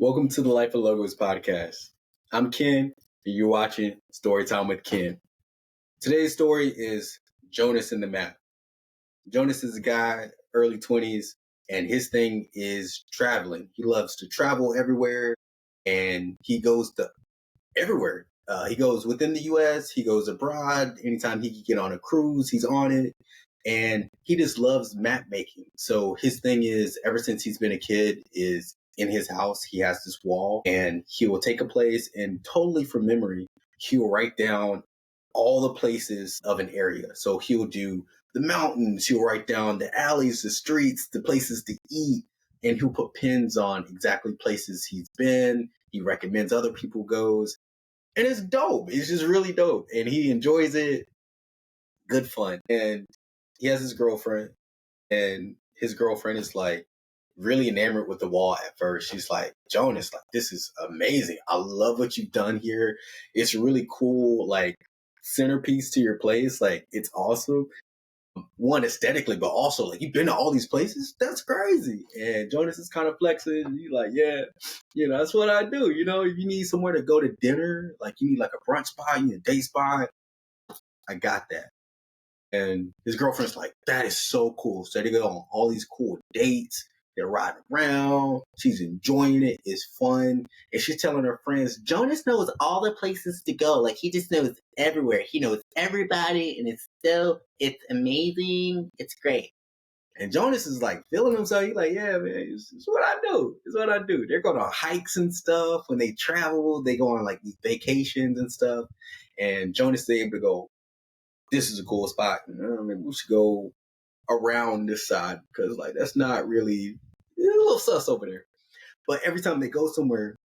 Welcome to the Life of Logos podcast. I'm Ken, and you're watching Storytime with Ken. Today's story is Jonas and the Map. Jonas is a guy, early 20s, and his thing is traveling. He loves to travel everywhere, and he goes to everywhere. He goes within the U.S., he goes abroad. Anytime he can get on a cruise, he's on it. And he just loves map making. So his thing is, ever since he's been a kid, is in his house, he has this wall, and he will take a place and totally from memory, he will write down all the places of an area. So he'll do the mountains, he'll write down the alleys, the streets, the places to eat, and he'll put pins on exactly places he's been. He recommends other people goes, and it's dope. It's just really dope, and he enjoys it. Good fun. And he has his girlfriend, and his girlfriend is like really enamored with the wall at first. She's like, Jonas, like, this is amazing. I love what you've done here. It's really cool, like, centerpiece to your place. Like, it's awesome. One, aesthetically, but also, like, you've been to all these places? That's crazy. And Jonas is kind of flexing. He's like, yeah, that's what I do. If you need somewhere to go to dinner, like, you need like a brunch spot, you need a day spot, I got that. And his girlfriend's like, that is so cool. So they go on all these cool dates. They're riding around. She's enjoying it. It's fun. And she's telling her friends, Jonas knows all the places to go. Like, he just knows everywhere. He knows everybody. And it's amazing. It's great. And Jonas is like feeling himself. He's like, yeah, man, it's what I do. It's what I do. They're going on hikes and stuff. When they travel, they go on like these vacations and stuff. And Jonas is able to go, this is a cool spot. Maybe we should go around this side because, like, that's not really, it's a little sus over there. But every time they go somewhere,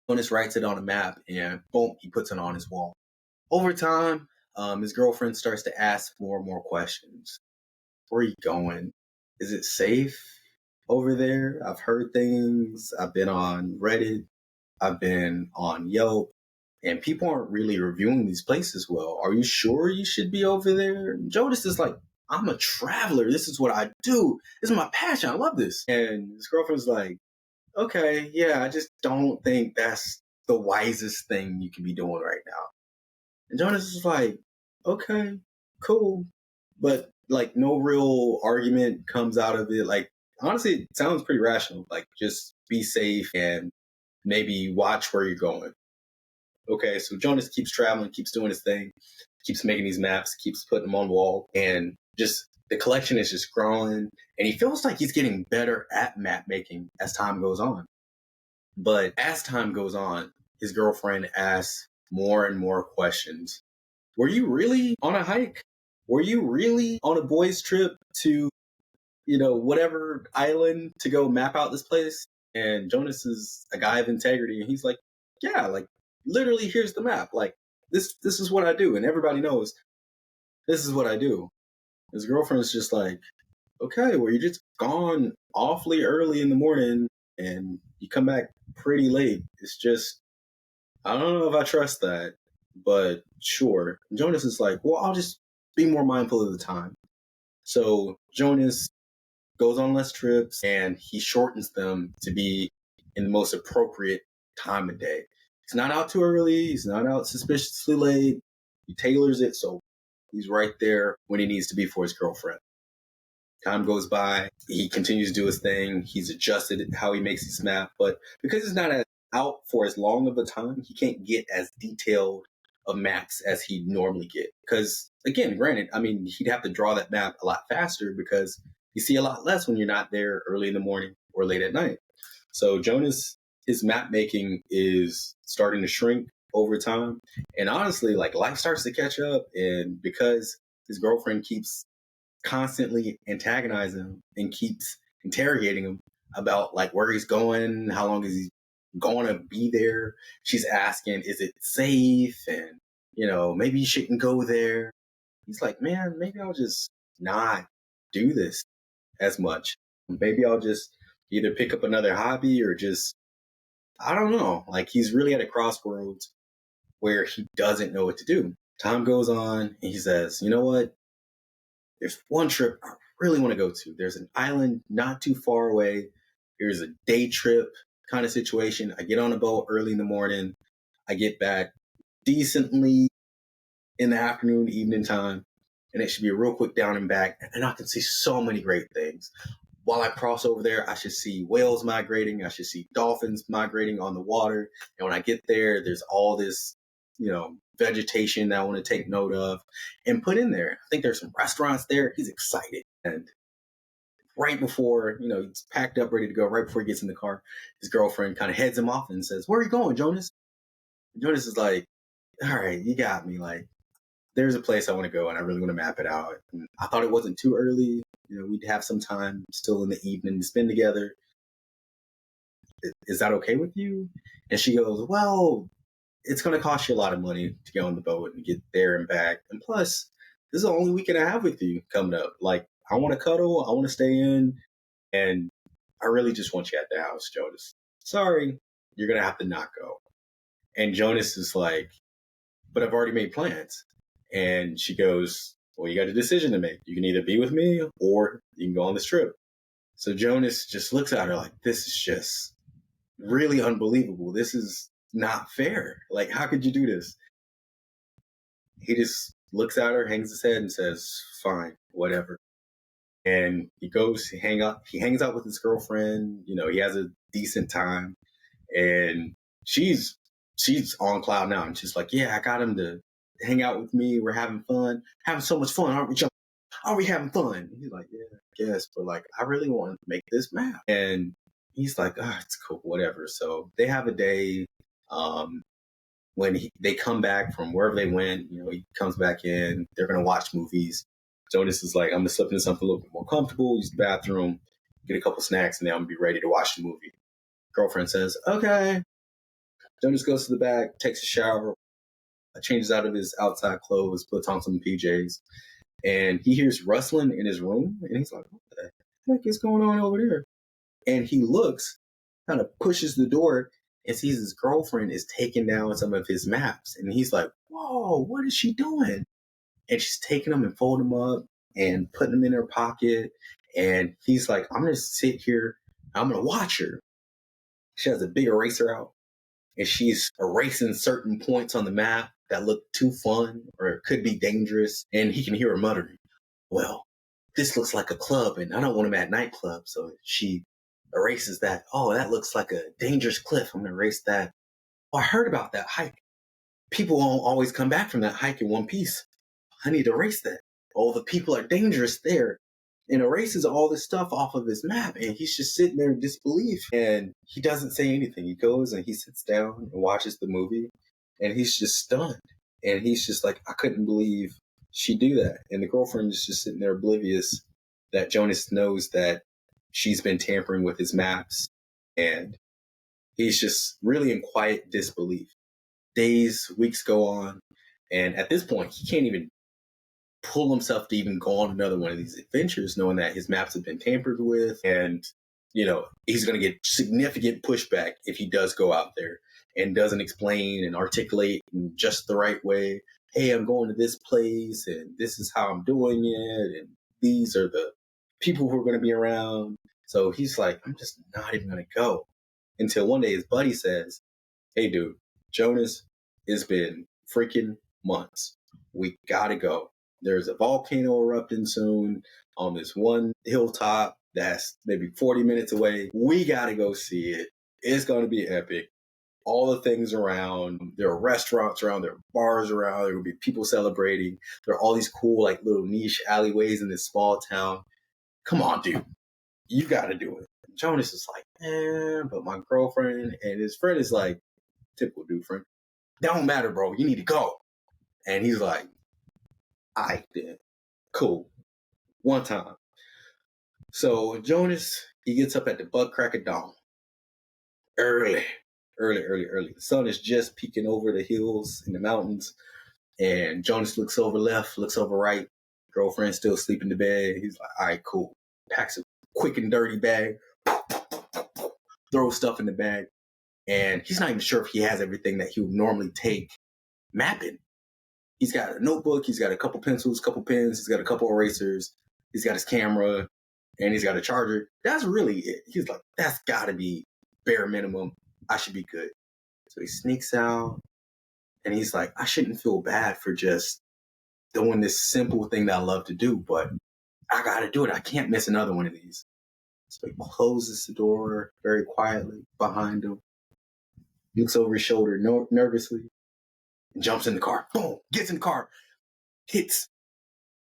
Jonas writes it on a map and boom, he puts it on his wall. Over time, his girlfriend starts to ask more and more questions. Where are you going? Is it safe over there? I've heard things. I've been on Reddit. I've been on Yelp. And people aren't really reviewing these places well. Are you sure you should be over there? Jonas is like, I'm a traveler. This is what I do. This is my passion. I love this. And his girlfriend's like, okay, yeah, I just don't think that's the wisest thing you can be doing right now. And Jonas is like, okay, cool. But like no real argument comes out of it. Like, honestly, it sounds pretty rational. Like, just be safe and maybe watch where you're going. Okay, so Jonas keeps traveling, keeps doing his thing, keeps making these maps, keeps putting them on the wall, and just the collection is just growing, and he feels like he's getting better at map making as time goes on. But as time goes on, his girlfriend asks more and more questions. Were you really on a hike? Were you really on a boys' trip to, whatever island to go map out this place? And Jonas is a guy of integrity, and he's like, yeah, like, literally, here's the map. Like, this is what I do. And everybody knows this is what I do. His girlfriend's just like, okay, well, you're just gone awfully early in the morning and you come back pretty late. It's just, I don't know if I trust that, but sure. And Jonas is like, well, I'll just be more mindful of the time. So Jonas goes on less trips and he shortens them to be in the most appropriate time of day. He's not out too early. He's not out suspiciously late. He tailors it so he's right there when he needs to be for his girlfriend. Time goes by. He continues to do his thing. He's adjusted how he makes his map. But because he's not out for as long of a time, he can't get as detailed of maps as he'd normally get. Because, again, granted, he'd have to draw that map a lot faster because you see a lot less when you're not there early in the morning or late at night. So Jonas, his map making is starting to shrink over time. And honestly, like, life starts to catch up. And because his girlfriend keeps constantly antagonizing him and keeps interrogating him about like where he's going, how long is he going to be there, she's asking, is it safe? And, maybe you shouldn't go there. He's like, man, maybe I'll just not do this as much. Maybe I'll just either pick up another hobby or just, I don't know. Like, he's really at a crossroads where he doesn't know what to do. Time goes on and he says, you know what? There's one trip I really want to go to. There's an island not too far away. There's a day trip kind of situation. I get on a boat early in the morning. I get back decently in the afternoon, evening time, and it should be a real quick down and back. And I can see so many great things. While I cross over there, I should see whales migrating. I should see dolphins migrating on the water. And when I get there, there's all this, vegetation that I want to take note of and put in there. I think there's some restaurants there. He's excited. And right before, he's packed up, ready to go, right before he gets in the car, his girlfriend kind of heads him off and says, "Where are you going, Jonas?" And Jonas is like, "All right, you got me. Like, there's a place I want to go and I really want to map it out." And I thought it wasn't too early. We'd have some time still in the evening to spend together. Is that okay with you? And she goes, "Well, it's going to cost you a lot of money to go on the boat and get there and back. And plus, this is the only weekend I have with you coming up. Like, I want to cuddle. I want to stay in. And I really just want you at the house, Jonas. Sorry, you're going to have to not go." And Jonas is like, "But I've already made plans." And she goes, "Well, you got a decision to make. You can either be with me or you can go on this trip." So Jonas just looks at her like, this is just really unbelievable. This is not fair. Like, how could you do this? He just looks at her, hangs his head, and says, "Fine, whatever." And he goes, he hangs out with his girlfriend. He has a decent time. And she's on cloud now. And she's like, "Yeah, I got him to hang out with me. We're having fun. Having so much fun, aren't we, John? Are we having fun?" And he's like, "Yeah, I guess. But like, I really want to make this map." And he's like, "Oh, it's cool, whatever." So they have a day. When they come back from wherever they went, he comes back in. They're going to watch movies. Jonas is like, "I'm going to slip into something a little bit more comfortable, use the bathroom, get a couple snacks, and then I'm going to be ready to watch the movie." Girlfriend says, "Okay." Jonas goes to the back, takes a shower, changes out of his outside clothes, puts on some PJs, and he hears rustling in his room. And he's like, "What the heck is going on over there?" And he looks, kind of pushes the door, and sees his girlfriend is taking down some of his maps. And he's like, "Whoa, what is she doing?" And she's taking them and folding them up and putting them in her pocket. And he's like, "I'm going to sit here. I'm going to watch her." She has a big eraser out, and she's erasing certain points on the map that look too fun or could be dangerous. And he can hear her muttering, "Well, this looks like a club, and I don't want him at nightclub." So she erases that. "Oh, that looks like a dangerous cliff. I'm going to erase that. Oh, I heard about that hike. People won't always come back from that hike in one piece. I need to erase that. Oh, the people are dangerous there." And erases all this stuff off of his map. And he's just sitting there in disbelief. And he doesn't say anything. He goes and he sits down and watches the movie. And he's just stunned. And he's just like, "I couldn't believe she'd do that." And the girlfriend is just sitting there oblivious that Jonas knows that she's been tampering with his maps. And he's just really in quiet disbelief. Days, weeks go on. And at this point, he can't even pull himself to even go on another one of these adventures, knowing that his maps have been tampered with. And, he's going to get significant pushback if he does go out there and doesn't explain and articulate in just the right way. "Hey, I'm going to this place and this is how I'm doing it. And these are the people who are going to be around." So he's like, "I'm just not even going to go." Until one day his buddy says, "Hey, dude, Jonas, it's been freaking months. We got to go. There's a volcano erupting soon on this one hilltop that's maybe 40 minutes away. We got to go see it. It's going to be epic. All the things around. There are restaurants around. There are bars around. There will be people celebrating. There are all these cool, like, little niche alleyways in this small town. Come on, dude. You got to do it." Jonas is like, but my girlfriend." And his friend is like, typical dude friend, "That don't matter, bro. You need to go." And he's like, "All right, then. Cool. One time." So Jonas, he gets up at the butt crack of dawn. Early. The sun is just peeking over the hills and the mountains. And Jonas looks over left, looks over right. Girlfriend's still sleeping in bed. He's like, "All right, cool." Packs a quick and dirty bag. Throws stuff in the bag. And he's not even sure if he has everything that he would normally take mapping. He's got a notebook. He's got a couple pencils, couple pens. He's got a couple erasers. He's got his camera, and he's got a charger. That's really it. He's like, that's got to be bare minimum. I should be good. So he sneaks out and he's like, I shouldn't feel bad for just doing this simple thing that I love to do, but I got to do it. I can't miss another one of these. So he closes the door very quietly behind him, looks over his shoulder nervously, and jumps in the car. Boom! Gets in the car, hits.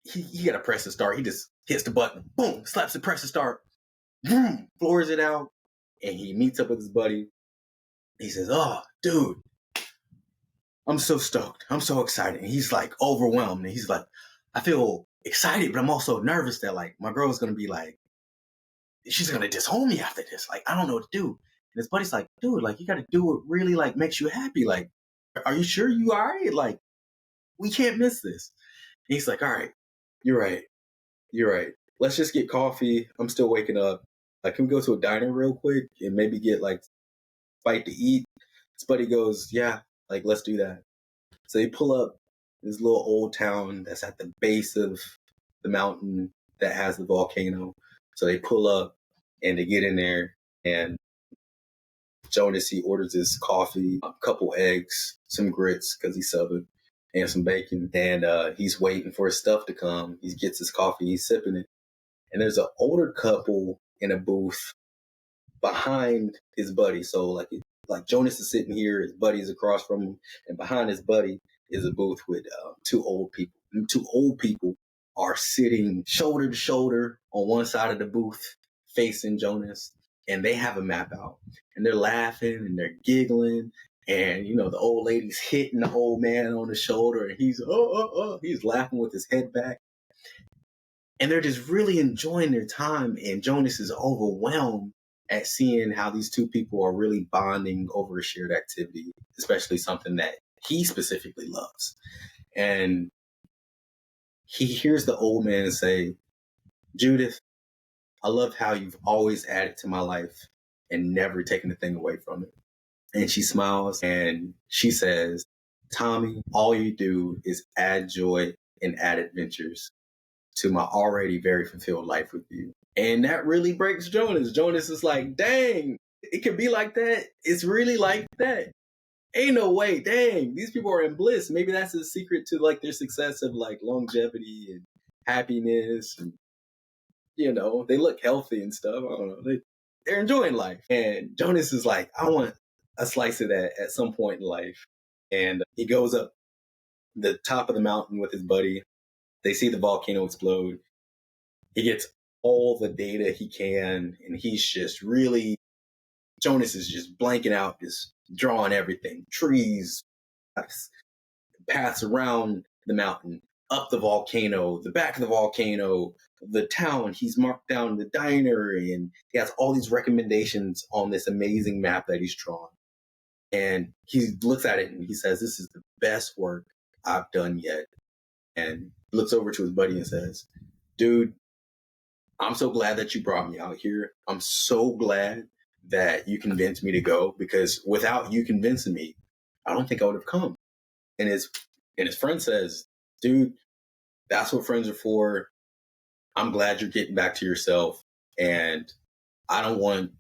He got to press the start. He just hits the button. Boom! Slaps the press to start. Boom! Floors it out. And he meets up with his buddy. He says, oh, dude, I'm so stoked. I'm so excited. And he's like overwhelmed. And he's like, I feel excited, but I'm also nervous that like my girl's going to be like, she's going to disown me after this. Like, I don't know what to do. And his buddy's like, dude, like, you got to do what really like makes you happy. Like, are you sure you all right? Like, we can't miss this. And he's like, all right, you're right. You're right. Let's just get coffee. I'm still waking up. Like, can we go to a diner real quick and maybe get like bite to eat? His buddy goes, yeah, like, let's do that. So they pull up this little old town that's at the base of the mountain that has the volcano. So they pull up and they get in there, and Jonas, he orders his coffee, a couple eggs, some grits because he's Southern, and some bacon. And he's waiting for his stuff to come. He gets his coffee, he's sipping it. And there's an older couple in a booth behind his buddy. So like Jonas is sitting here, his buddy's across from him, and behind his buddy is a booth with two old people. And two old people are sitting shoulder to shoulder on one side of the booth, facing Jonas, and they have a map out, and they're laughing and they're giggling, and you know the old lady's hitting the old man on the shoulder, and he's he's laughing with his head back, and they're just really enjoying their time. And Jonas is overwhelmed at seeing how these two people are really bonding over a shared activity, especially something that he specifically loves. And he hears the old man say, Judith, I love how you've always added to my life and never taken a thing away from it. And she smiles and she says, Tommy, all you do is add joy and add adventures to my already very fulfilled life with you. And that really breaks Jonas. Jonas is like, dang, it could be like that. It's really like that. Ain't no way. Dang, these people are in bliss. Maybe that's the secret to like their success of like longevity and happiness. And, you know, they look healthy and stuff. I don't know. They're enjoying life. And Jonas is like, I want a slice of that at some point in life. And he goes up the top of the mountain with his buddy. They see the volcano explode. He gets all the data he can, and he's just really, Jonas is just blanking out, just drawing everything. Trees, paths around the mountain, up the volcano, the back of the volcano, the town. He's marked down the diner, and he has all these recommendations on this amazing map that he's drawn. And he looks at it and he says, this is the best work I've done yet. And looks over to his buddy and says, dude, I'm so glad that you brought me out here. I'm so glad that you convinced me to go, because without you convincing me, I don't think I would have come. And his friend says, dude, that's what friends are for. I'm glad you're getting back to yourself. And I don't want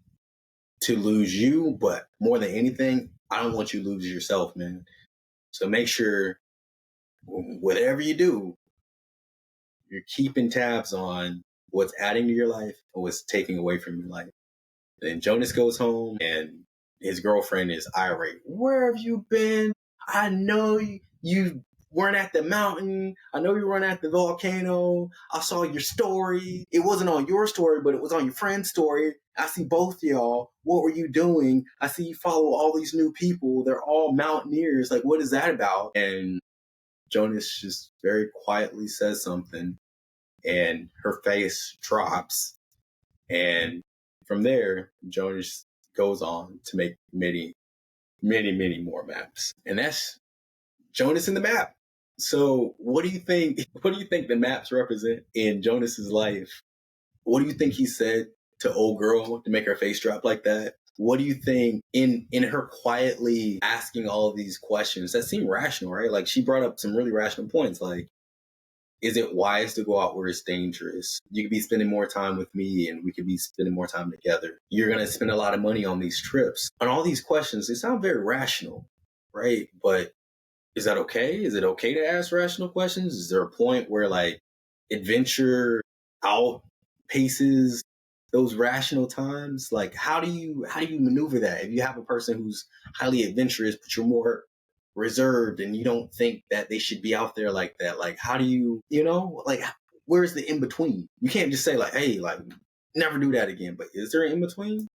to lose you, but more than anything, I don't want you to lose yourself, man. So make sure whatever you do, you're keeping tabs on what's adding to your life and what's taking away from your life. Then Jonas goes home and his girlfriend is irate. Where have you been? I know you weren't at the mountain. I know you weren't at the volcano. I saw your story. It wasn't on your story, but it was on your friend's story. I see both y'all. What were you doing? I see you follow all these new people. They're all mountaineers. Like, what is that about? And Jonas just very quietly says something, and her face drops. And from there, Jonas goes on to make many, many, many more maps. And that's Jonas in the map. So what do you think? What do you think the maps represent in Jonas's life? What do you think he said to old girl to make her face drop like that? What do you think in her quietly asking all of these questions that seem rational, right? Like she brought up some really rational points. Like, is it wise to go out where it's dangerous? You could be spending more time with me and we could be spending more time together. You're going to spend a lot of money on these trips. On all these questions, they sound very rational, right? But is that okay? Is it okay to ask rational questions? Is there a point where like adventure outpaces those rational times? Like how do you maneuver that? If you have a person who's highly adventurous, but you're more reserved and you don't think that they should be out there like that, like how do you, like where's the in between? You can't just say like, hey, like never do that again. But is there an in between?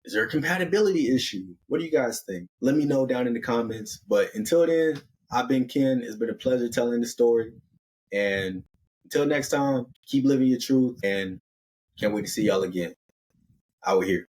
Is there a compatibility issue? What do you guys think? Let me know down in the comments. But until then, I've been Ken. It's been a pleasure telling the story. And until next time, keep living your truth and can't wait to see y'all again out here.